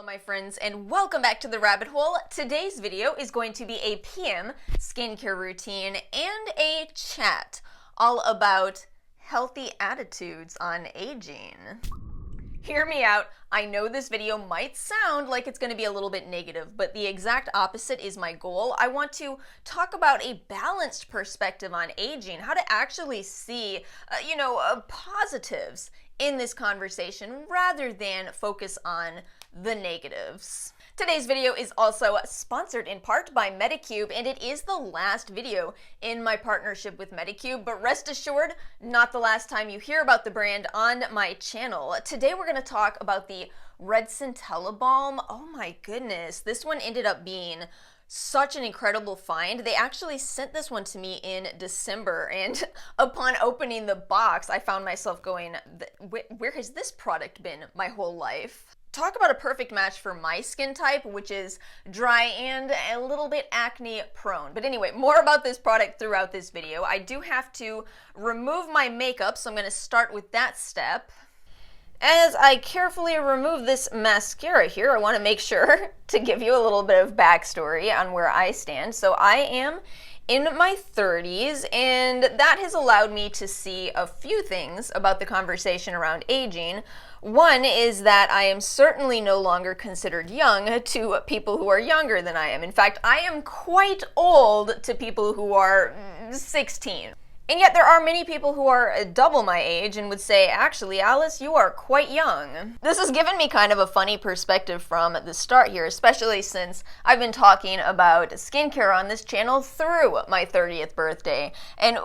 Hello my friends and welcome back to the rabbit hole. Today's video is going to be a PM skincare routine and a chat all about healthy attitudes on aging. Hear me out. I know this video might sound like it's going to be a little bit negative, but the exact opposite is my goal. I want to talk about a balanced perspective on aging, how to actually see, positives in this conversation rather than focus on the negatives. Today's video is also sponsored in part by Medicube, and it is the last video in my partnership with Medicube, but rest assured, not the last time you hear about the brand on my channel. Today we're going to talk about the Cica Balm. Oh my goodness, this one ended up being such an incredible find. They actually sent this one to me in December, and upon opening the box, I found myself going, where has this product been my whole life? Talk about a perfect match for my skin type, which is dry and a little bit acne prone. But anyway, more about this product throughout this video. I do have to remove my makeup, so I'm going to start with that step. As I carefully remove this mascara here, I want to make sure to give you a little bit of backstory on where I stand. So I am in my 30s, and that has allowed me to see a few things about the conversation around aging. One is that I am certainly no longer considered young to people who are younger than I am. In fact, I am quite old to people who are 16. And yet there are many people who are double my age and would say, actually, Alice, you are quite young. This has given me kind of a funny perspective from the start here, especially since I've been talking about skincare on this channel through my 30th birthday. And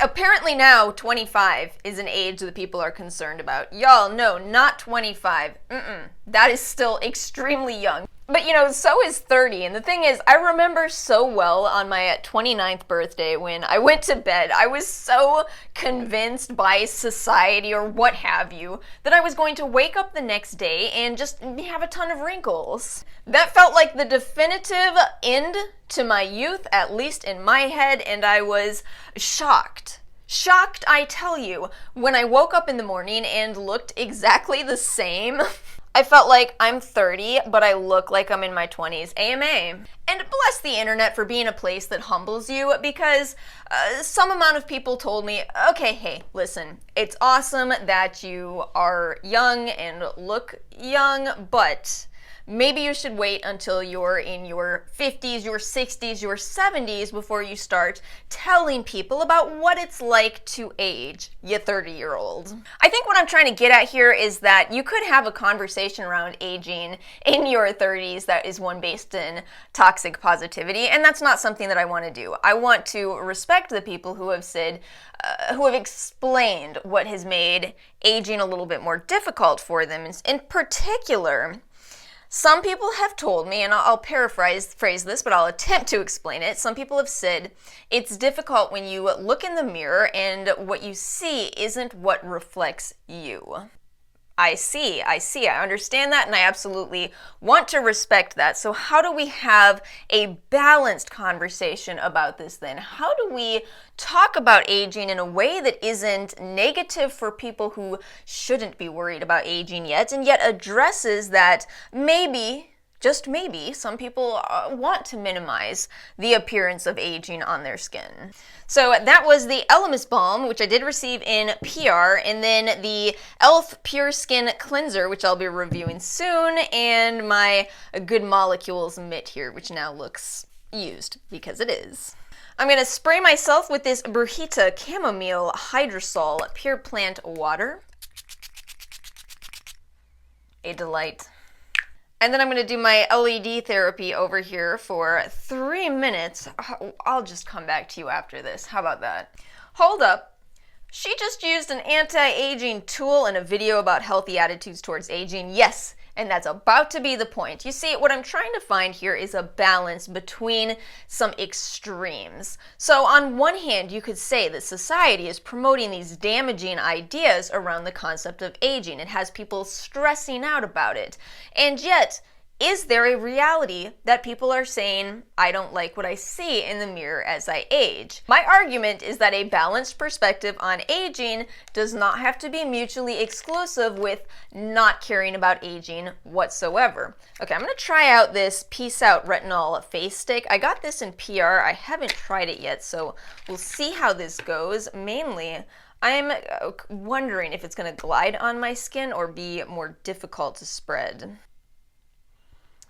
apparently now 25 is an age that people are concerned about. Y'all, no, not 25. That is still extremely young. But so is 30, and the thing is, I remember so well on my 29th birthday when I went to bed, I was so convinced by society or what have you, that I was going to wake up the next day and just have a ton of wrinkles. That felt like the definitive end to my youth, at least in my head, and I was shocked. Shocked, I tell you, when I woke up in the morning and looked exactly the same. I felt like I'm 30, but I look like I'm in my 20s. AMA. And bless the internet for being a place that humbles you, because some amount of people told me, okay, hey, listen, it's awesome that you are young and look young, but maybe you should wait until you're in your 50s, your 60s, your 70s before you start telling people about what it's like to age, you 30-year-old. I think what I'm trying to get at here is that you could have a conversation around aging in your 30s that is one based in toxic positivity, and that's not something that I want to do. I want to respect the people who have said, who have explained what has made aging a little bit more difficult for them. In particular, some people have told me, and I'll paraphrase this, but I'll attempt to explain it. Some people have said it's difficult when you look in the mirror and what you see isn't what reflects you. I see, I understand that, and I absolutely want to respect that. So how do we have a balanced conversation about this then? How do we talk about aging in a way that isn't negative for people who shouldn't be worried about aging yet, and yet addresses that maybe, just maybe, some people want to minimize the appearance of aging on their skin? So that was the Cica Balm, which I did receive in PR, and then the e.l.f. Pure Skin Cleanser, which I'll be reviewing soon, and my Good Molecules mitt here, which now looks used, because it is. I'm going to spray myself with this Brujita Chamomile Hydrosol Pure Plant Water. A delight. And then I'm going to do my LED therapy over here for 3 minutes. I'll just come back to you after this. How about that? Hold up. She just used an anti-aging tool in a video about healthy attitudes towards aging. Yes, and that's about to be the point. You see, what I'm trying to find here is a balance between some extremes. So on one hand, you could say that society is promoting these damaging ideas around the concept of aging. It has people stressing out about it. And yet, is there a reality that people are saying, I don't like what I see in the mirror as I age? My argument is that a balanced perspective on aging does not have to be mutually exclusive with not caring about aging whatsoever. Okay, I'm gonna try out this Peace Out Retinol Face Stick. I got this in PR. I haven't tried it yet, so we'll see how this goes. Mainly, I'm wondering if it's gonna glide on my skin or be more difficult to spread.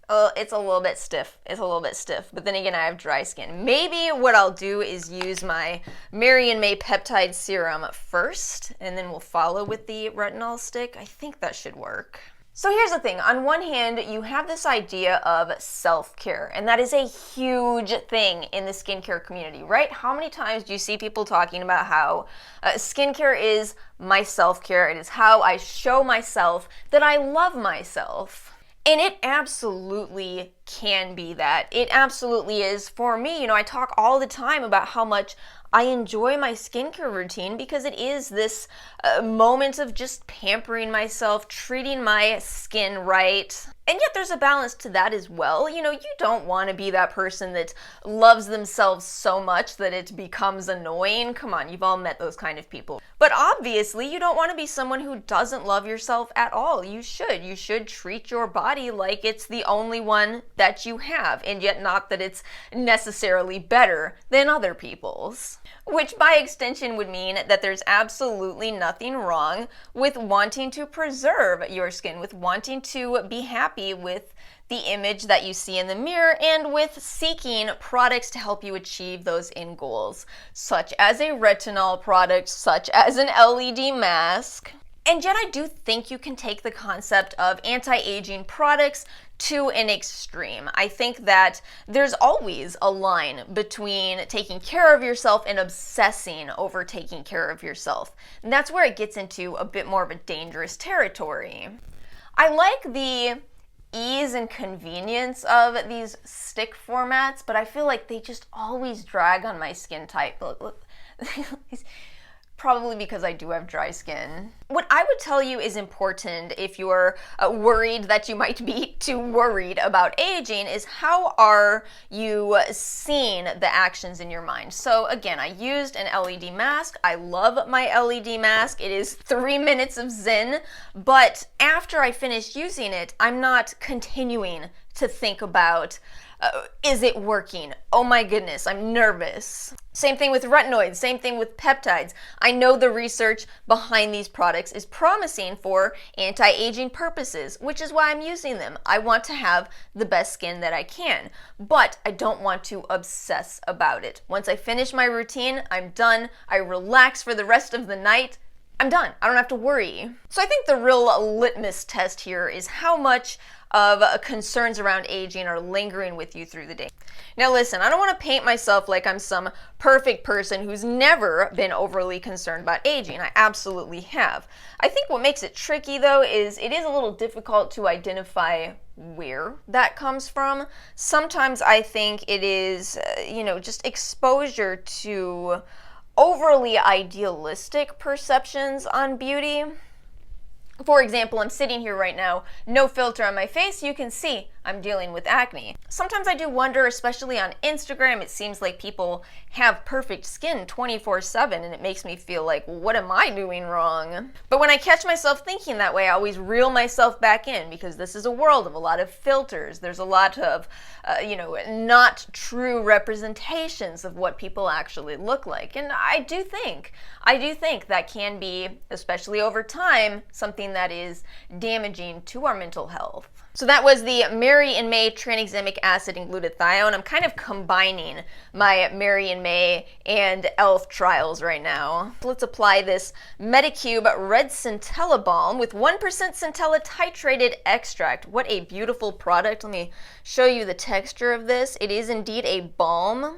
Oh, it's a little bit stiff. It's a little bit stiff, but then again, I have dry skin. Maybe what I'll do is use my Mary & May peptide serum first, and then we'll follow with the retinol stick. I think that should work. So here's the thing. On one hand, you have this idea of self-care, and that is a huge thing in the skincare community, right? How many times do you see people talking about how skincare is my self-care? It is how I show myself that I love myself. And it absolutely can be that. It absolutely is for me. You know, I talk all the time about how much I enjoy my skincare routine because it is this moment of just pampering myself, treating my skin right. And yet there's a balance to that as well. You know, you don't want to be that person that loves themselves so much that it becomes annoying. Come on, you've all met those kind of people. But obviously, you don't want to be someone who doesn't love yourself at all. You should. You should treat your body like it's the only one that you have, and yet not that it's necessarily better than other people's. Which by extension would mean that there's absolutely nothing wrong with wanting to preserve your skin, with wanting to be happy with the image that you see in the mirror, and with seeking products to help you achieve those end goals, such as a retinol product, such as an LED mask. And yet I do think you can take the concept of anti-aging products to an extreme. I think that there's always a line between taking care of yourself and obsessing over taking care of yourself. And that's where it gets into a bit more of a dangerous territory. I like the ease and convenience of these stick formats, but I feel like they just always drag on my skin type. Look. Probably because I do have dry skin. What I would tell you is important if you're worried that you might be too worried about aging is how are you seeing the actions in your mind? So again, I used an LED mask. I love my LED mask. It is 3 minutes of zen, but after I finish using it, I'm not continuing to think about is it working? Oh my goodness, I'm nervous. Same thing with retinoids, same thing with peptides. I know the research behind these products is promising for anti-aging purposes, which is why I'm using them. I want to have the best skin that I can, but I don't want to obsess about it. Once I finish my routine, I'm done. I relax for the rest of the night. I'm done. I don't have to worry. So I think the real litmus test here is how much of concerns around aging are lingering with you through the day. Now listen, I don't want to paint myself like I'm some perfect person who's never been overly concerned about aging. I absolutely have. I think what makes it tricky though is it is a little difficult to identify where that comes from. Sometimes I think it is, just exposure to overly idealistic perceptions on beauty. For example, I'm sitting here right now, no filter on my face. You can see I'm dealing with acne. Sometimes I do wonder, especially on Instagram, it seems like people have perfect skin 24/7, and it makes me feel like, well, what am I doing wrong? But when I catch myself thinking that way, I always reel myself back in, because this is a world of a lot of filters. There's a lot of, not true representations of what people actually look like. And I do think that can be, especially over time, something that is damaging to our mental health. So that was the Mary & May tranexamic acid and glutathione. I'm kind of combining my Mary & May and e.l.f. trials right now. Let's apply this Medicube Red Centella Balm with 1% centella titrated extract. What a beautiful product. Let me show you the texture of this. It is indeed a balm.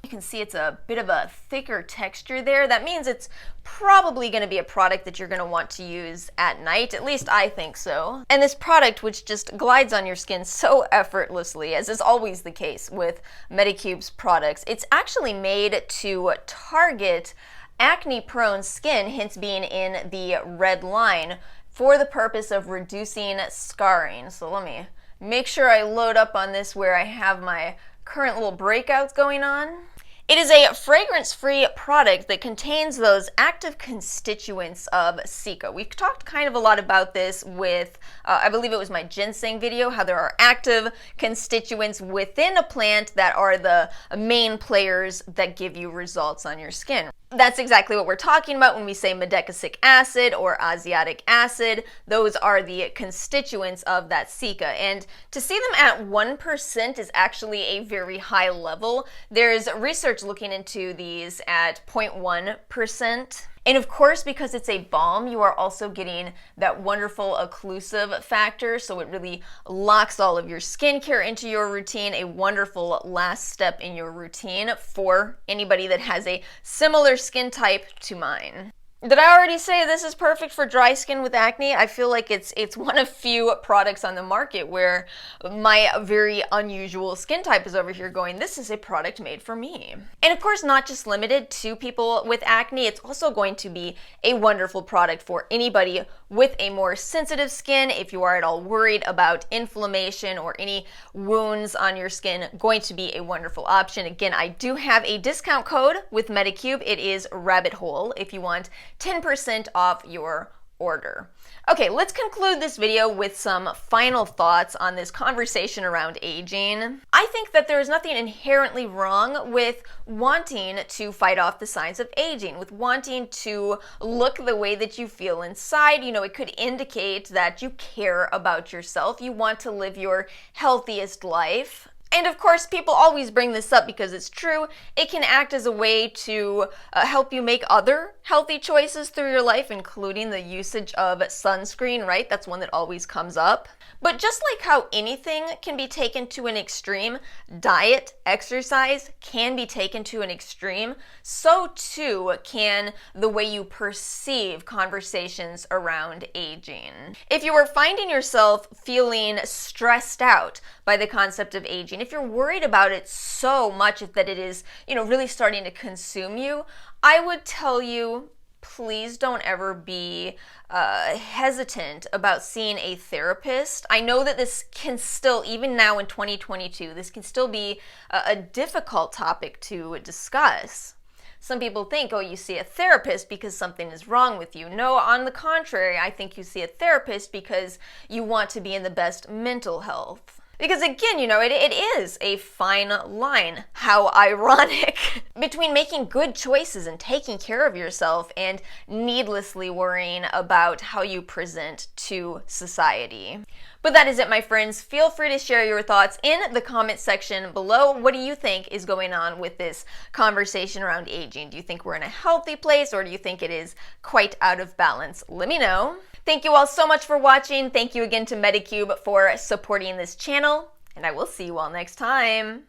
You can see it's a bit of a thicker texture there. That means it's probably going to be a product that you're going to want to use at night. At least I think so. And this product, which just glides on your skin so effortlessly, as is always the case with Medicube's products, it's actually made to target acne-prone skin, hence being in the red line, for the purpose of reducing scarring. So let me make sure I load up on this where I have my current little breakouts going on. It is a fragrance-free product that contains those active constituents of Cica. We've talked kind of a lot about this with, I believe it was my ginseng video, how there are active constituents within a plant that are the main players that give you results on your skin. That's exactly what we're talking about when we say medicasic acid or asiatic acid. Those are the constituents of that Cica. And to see them at 1% is actually a very high level. There's research looking into these at 0.1%. And of course, because it's a balm, you are also getting that wonderful occlusive factor, so it really locks all of your skincare into your routine, a wonderful last step in your routine for anybody that has a similar skin type to mine. Did I already say this is perfect for dry skin with acne? I feel like it's one of few products on the market where my very unusual skin type is over here going, this is a product made for me. And of course, not just limited to people with acne, it's also going to be a wonderful product for anybody with a more sensitive skin. If you are at all worried about inflammation or any wounds on your skin, going to be a wonderful option. Again, I do have a discount code with Medicube. It is RabbitHole if you want 10% off your order. Okay, let's conclude this video with some final thoughts on this conversation around aging. I think that there is nothing inherently wrong with wanting to fight off the signs of aging, with wanting to look the way that you feel inside. You know, it could indicate that you care about yourself. You want to live your healthiest life. And of course, people always bring this up because it's true. It can act as a way to help you make other healthy choices through your life, including the usage of sunscreen, right? That's one that always comes up. But just like how anything can be taken to an extreme, diet, exercise can be taken to an extreme, so too can the way you perceive conversations around aging. If you are finding yourself feeling stressed out by the concept of aging, if you're worried about it so much that it is, really starting to consume you, I would tell you, please don't ever be hesitant about seeing a therapist. I know that this can still, even now in 2022, this can still be a difficult topic to discuss. Some people think, oh, you see a therapist because something is wrong with you. No, on the contrary, I think you see a therapist because you want to be in the best mental health. Because again, it is a fine line, how ironic, between making good choices and taking care of yourself and needlessly worrying about how you present to society. But that is it, my friends. Feel free to share your thoughts in the comment section below. What do you think is going on with this conversation around aging? Do you think we're in a healthy place, or do you think it is quite out of balance? Let me know. Thank you all so much for watching. Thank you again to Medicube for supporting this channel, and I will see you all next time.